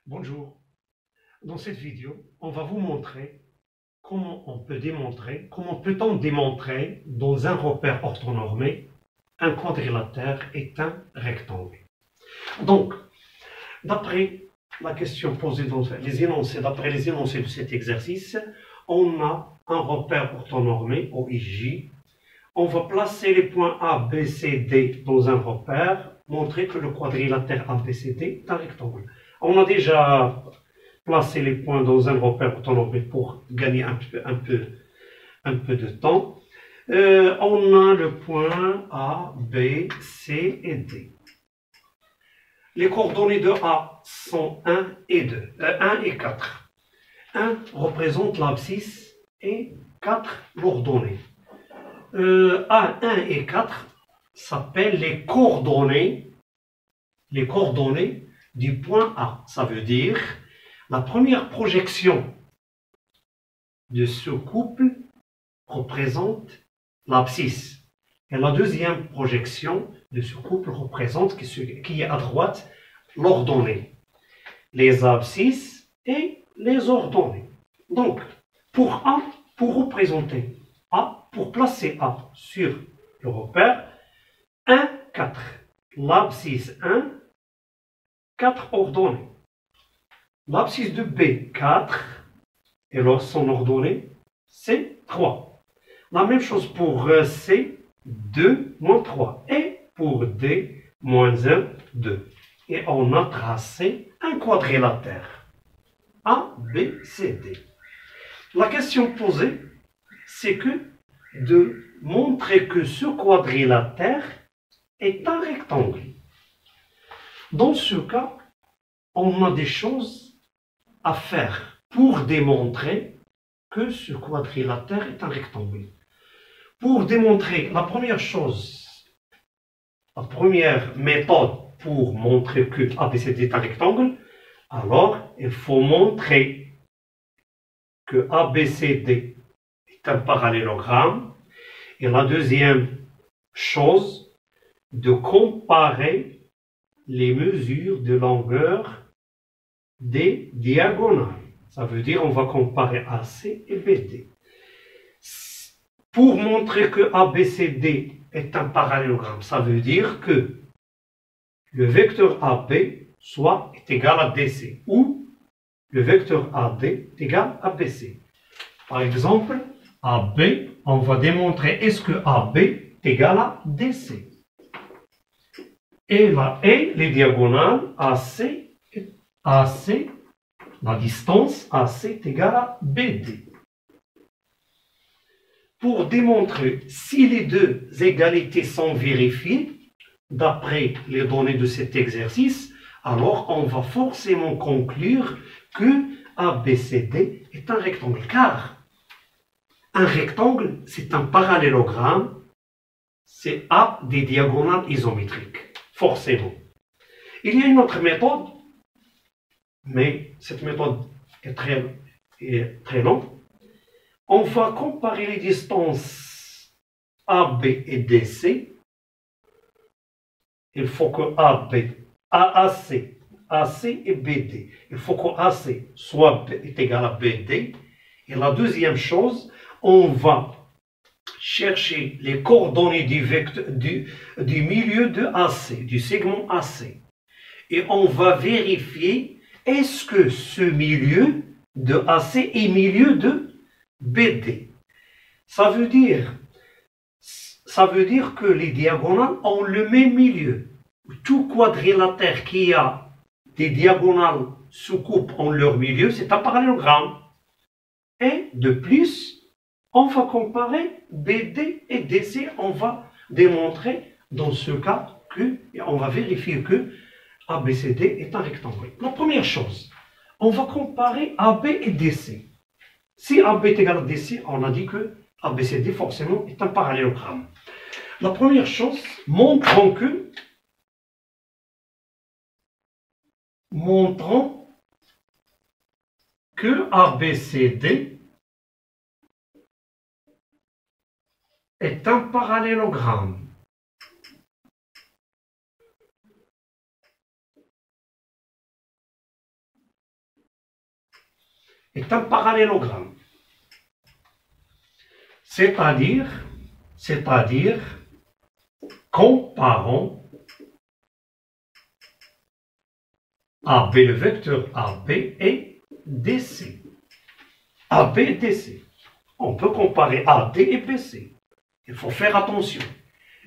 Bonjour. Dans cette vidéo, on va vous montrer comment peut-on démontrer dans un repère orthonormé un quadrilatère est un rectangle. Donc, d'après la question posée d'après les énoncés de cet exercice, on a un repère orthonormé, OIJ. On va placer les points A, B, C, D dans un repère, montrer que le quadrilatère ABCD est un rectangle. On a déjà placé les points dans un repère orthonormé pour gagner un peu de temps. On a le point A, B, C et D. Les coordonnées de A sont 1 et 4. 1 représente l'abscisse et 4 l'ordonnée. A1 et 4 s'appellent les coordonnées du point A. Ça veut dire la première projection de ce couple représente l'abscisse. Et la deuxième projection de ce couple représente qui est à droite l'ordonnée. Les abscisses et les ordonnées. Donc, pour représenter A, pour placer A sur le repère, 1, 4. L'abscisse 1, 4 ordonnées. L'abscisse de B, 4. Et alors son ordonnée, c'est 3. La même chose pour C, 2, moins 3. Et pour D, moins 1, 2. Et on a tracé un quadrilatère. A, B, C, D. La question posée, c'est de montrer que ce quadrilatère est un rectangle. Dans ce cas, on a des choses à faire pour démontrer que ce quadrilatère est un rectangle. Pour démontrer, la première méthode pour montrer que ABCD est un rectangle, alors il faut montrer que ABCD est un parallélogramme. Et la deuxième chose, de comparer les mesures de longueur des diagonales. Ça veut dire on va comparer AC et BD. Pour montrer que ABCD est un parallélogramme, ça veut dire que le vecteur AB est égal à DC ou le vecteur AD est égal à BC. Par exemple, AB, on va démontrer est-ce que AB est égal à DC. Et les diagonales AC, la distance AC est égale à BD. Pour démontrer si les deux égalités sont vérifiées, d'après les données de cet exercice, alors on va forcément conclure que ABCD est un rectangle. Car un rectangle, c'est un parallélogramme, c'est A des diagonales isométriques. Forcément. Il y a une autre méthode, mais cette méthode est très longue. On va comparer les distances AB et DC. Il faut que AC et BD. Il faut que AC est égal à BD. Et la deuxième chose, on va chercher les coordonnées du milieu de AC, du segment AC. Et on va vérifier est-ce que ce milieu de AC est milieu de BD. Ça veut dire que les diagonales ont le même milieu. Tout quadrilatère qui a des diagonales sous-coupes en leur milieu, c'est un parallélogramme. Et de plus, on va comparer BD et DC. On va démontrer dans ce cas on va vérifier que ABCD est un rectangle. La première chose, on va comparer AB et DC. Si AB est égal à DC, on a dit que ABCD forcément est un parallélogramme. La première chose, montrons que ABCD est un parallélogramme. est un parallélogramme. C'est-à-dire, comparons AB, le vecteur AB et DC. AB et DC. On peut comparer AD et BC. Il faut faire attention.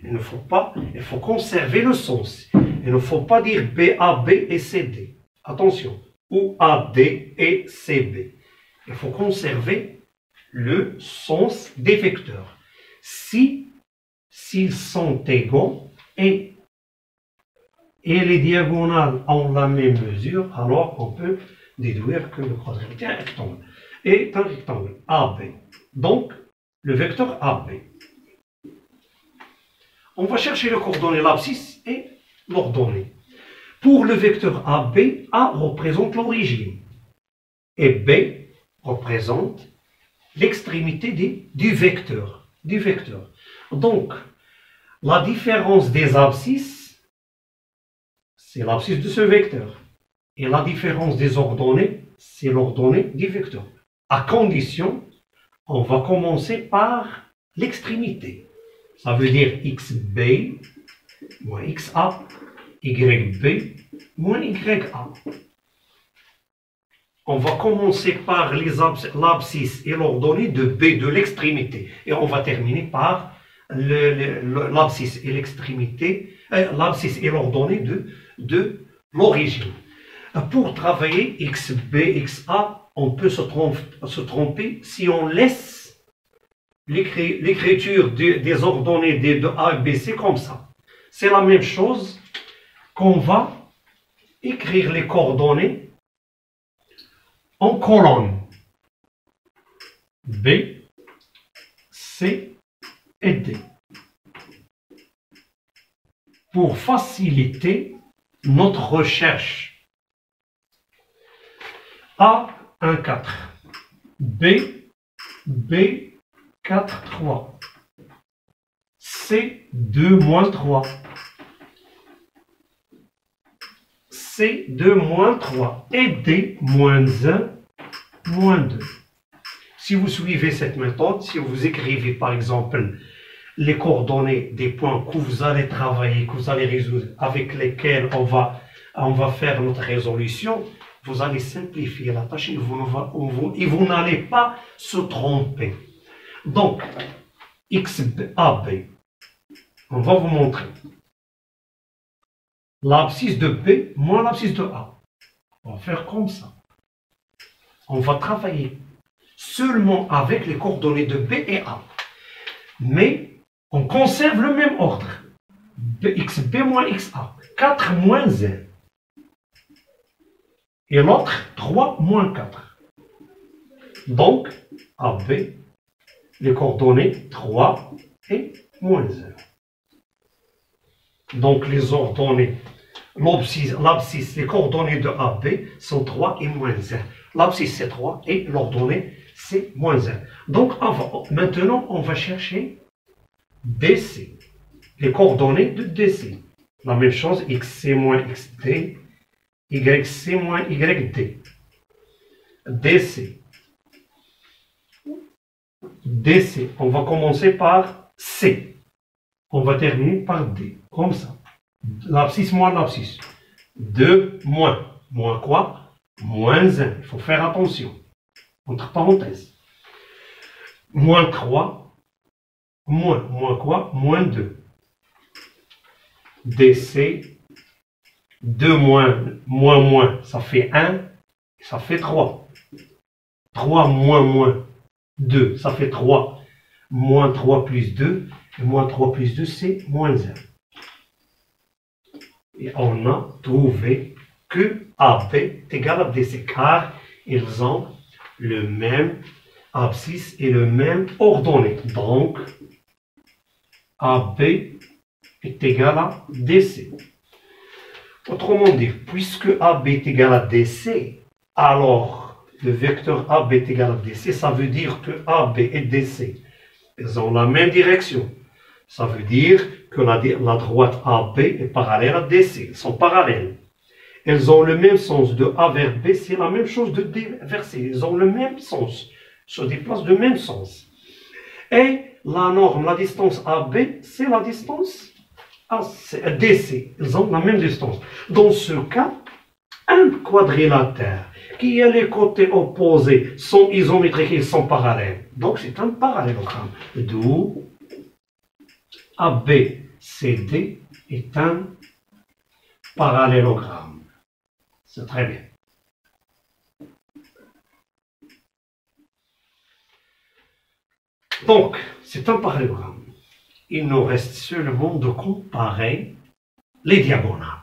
Il faut conserver le sens. Il ne faut pas dire BAB et CD. Attention. Ou AD et CB. Il faut conserver le sens des vecteurs. S'ils sont égaux et les diagonales ont la même mesure, alors on peut déduire que le quadrille est un rectangle. Est un rectangle AB. Donc, le vecteur AB. On va chercher les coordonnées, l'abscisse et l'ordonnée. Pour le vecteur AB, A représente l'origine et B représente l'extrémité du vecteur. Donc, la différence des abscisses, c'est l'abscisse de ce vecteur. Et la différence des ordonnées, c'est l'ordonnée du vecteur. À condition, on va commencer par l'extrémité. Ça veut dire xb moins xa, yb moins ya. On va commencer par l'abscisse et l'ordonnée de b, de l'extrémité. Et on va terminer par l'abscisse et l'extrémité, l'abscisse et l'ordonnée de l'origine. Pour travailler xb, xa, on peut se tromper si on laisse l'écriture des ordonnées de A et B, c'est comme ça. C'est la même chose qu'on va écrire les coordonnées en colonne. B, C et D. Pour faciliter notre recherche. A, 1, 4. B, 4, 3. C, 2, moins 3. C, 2, moins 3. Et D, moins 1, moins 2. Si vous suivez cette méthode, si vous écrivez par exemple les coordonnées des points que vous allez travailler, que vous allez résoudre, avec lesquels on va faire notre résolution, vous allez simplifier la tâche et vous n'allez pas se tromper. Donc, XAB, on va vous montrer l'abscisse de B moins l'abscisse de A. On va faire comme ça. On va travailler seulement avec les coordonnées de B et A. Mais on conserve le même ordre. XB moins XA. 4 moins 1. Et l'autre, 3 moins 4. Donc, AB, les coordonnées 3 et moins 1. Donc, les ordonnées, l'abscisse, les coordonnées de AB sont 3 et moins 1. L'abscisse, c'est 3 et l'ordonnée, c'est moins 1. Donc, maintenant, on va chercher DC, les coordonnées de DC. La même chose, XC moins XD, YC moins YD. DC. DC, on va commencer par C. On va terminer par D, comme ça. L'abscisse moins l'abscisse. 2 moins. Moins quoi? Moins 1. Il faut faire attention. Entre parenthèses. Moins 3. Moins quoi? Moins 2. DC. 2 moins, ça fait 1. Ça fait 3. 3 moins 2, ça fait 3. Moins 3 plus 2. Et moins 3 plus 2, c'est moins 1. Et on a trouvé que AB est égal à DC, car ils ont le même abscisse et le même ordonnée. Donc, AB est égal à DC. Autrement dit, puisque AB est égal à DC, alors le vecteur AB est égal à DC, ça veut dire que AB et DC, ils ont la même direction. Ça veut dire que la droite AB est parallèle à DC. Ils sont parallèles. elles ont le même sens. De A vers B, c'est la même chose de D vers C. Ils ont le même sens, se déplacent de même sens. Et la norme, la distance AB, c'est la distance DC. Ils ont la même distance. Dans ce cas, un quadrilatère qui a les côtés opposés sont isométriques et sont parallèles. Donc c'est un parallélogramme. D'où ABCD est un parallélogramme. C'est très bien. Donc, c'est un parallélogramme. Il nous reste seulement de comparer les diagonales.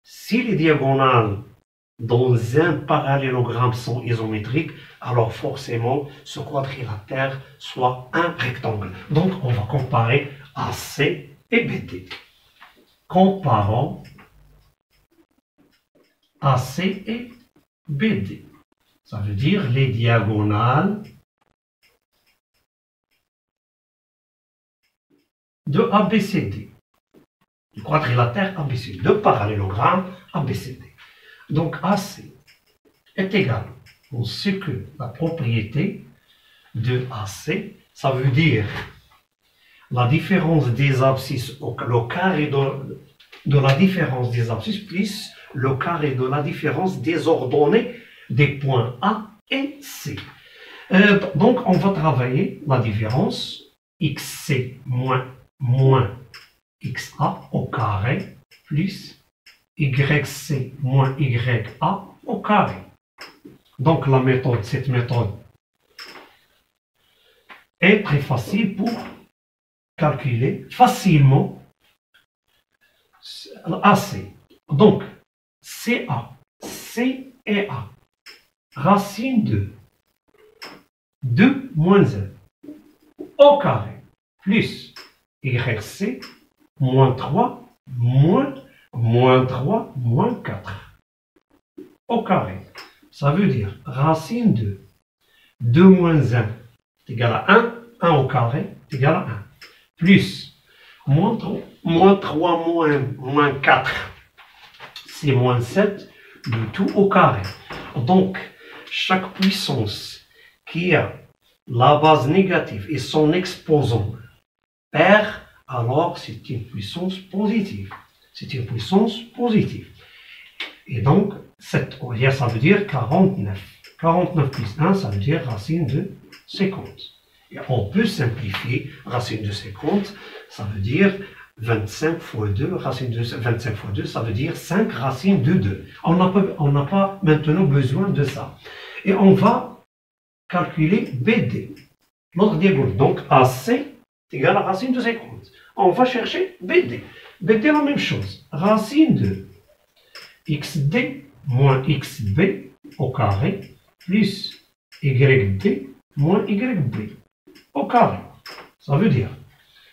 Si les diagonales dans un parallélogramme sont isométriques, alors forcément ce quadrilatère soit un rectangle. Donc, on va comparer AC et BD. Comparons AC et BD. Ça veut dire les diagonales de ABCD. Du quadrilatère ABCD, de parallélogramme ABCD. Donc AC est égal. On sait que la propriété de AC, ça veut dire la différence des abscisses, le carré de la différence des abscisses plus le carré de la différence des ordonnées des points A et C. Donc on va travailler la différence XC moins XA au carré plus YC moins YA au carré. Donc cette méthode est très facile pour calculer facilement AC. Donc CA, C et A, racine de 2 moins 1 au carré plus YC moins 3 moins 3 moins 4 au carré. Ça veut dire racine de 2 moins 1 est égal à 1, 1 au carré est égal à 1, plus moins 3 moins 4, c'est moins 7, le tout au carré. Donc, chaque puissance qui a la base négative et son exposant perd, alors c'est une puissance positive. C'est une puissance positive. Et donc, ça veut dire 49. 49 plus 1, ça veut dire racine de 50. Et on peut simplifier racine de 50, ça veut dire 25 fois 2, racine de 25 fois 2, ça veut dire 5 racines de 2. On n'a pas maintenant besoin de ça. Et on va calculer BD, notre diagonale. Donc AC est égal à racine de 50. On va chercher BD. BD, la même chose. Racine de XD moins XB au carré plus YD moins YB au carré. Ça veut dire,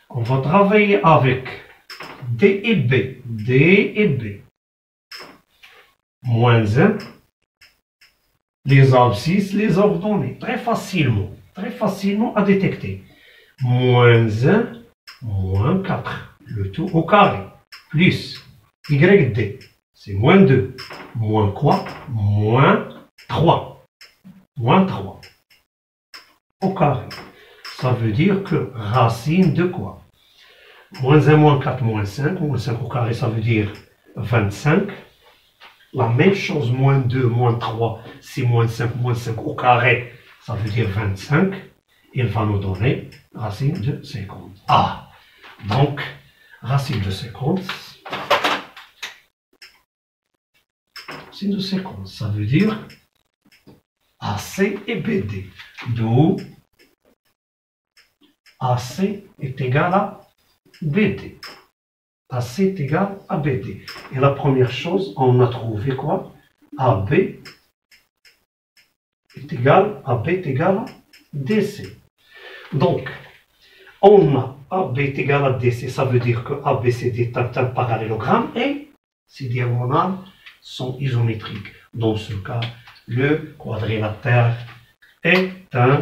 on va travailler avec D et B. D et B. Moins 1. Les abscisses, les ordonnées. Très facilement à détecter. Moins 1, moins 4. Le tout au carré. Plus YD. C'est moins 2. Moins quoi? Moins 3. Moins 3. Au carré. Ça veut dire que racine de quoi? Moins 1, moins 4, moins 5. Moins 5 au carré, ça veut dire 25. La même chose, moins 2, moins 3, c'est moins 5 au carré, ça veut dire 25. Il va nous donner racine de 50. Ah, donc, racine de 50, ça veut dire AC et BD. D'où AC est égal à BD. AC est égal à BD. Et la première chose, on a trouvé quoi? AB est égal à DC. Donc, on a AB est égal à DC, ça veut dire que ABCD est un parallélogramme et ces diagonales sont isométriques. Dans ce cas, le quadrilatère est un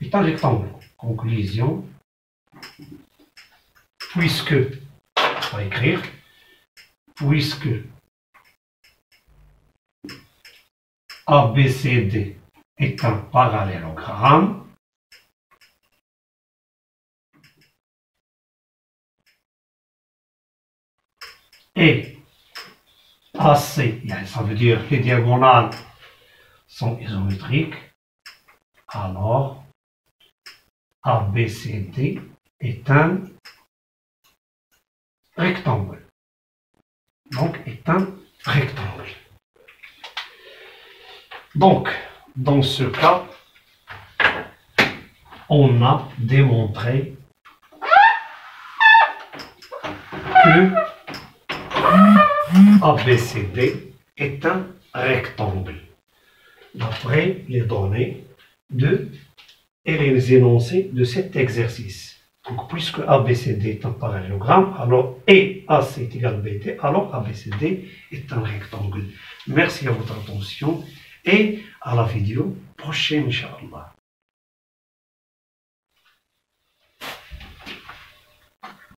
rectangle. Conclusion, puisque, on va écrire, puisque ABCD est un parallélogramme, et AC, ça veut dire que les diagonales sont isométriques, alors ABCD est un rectangle. Donc, est un rectangle. Donc, dans ce cas, on a démontré que ABCD est un rectangle, d'après les données et les énoncés de cet exercice. Donc, puisque ABCD est un parallélogramme, alors AC est égal à BD, alors ABCD est un rectangle. Merci à votre attention et à la vidéo prochaine, Inch'Allah.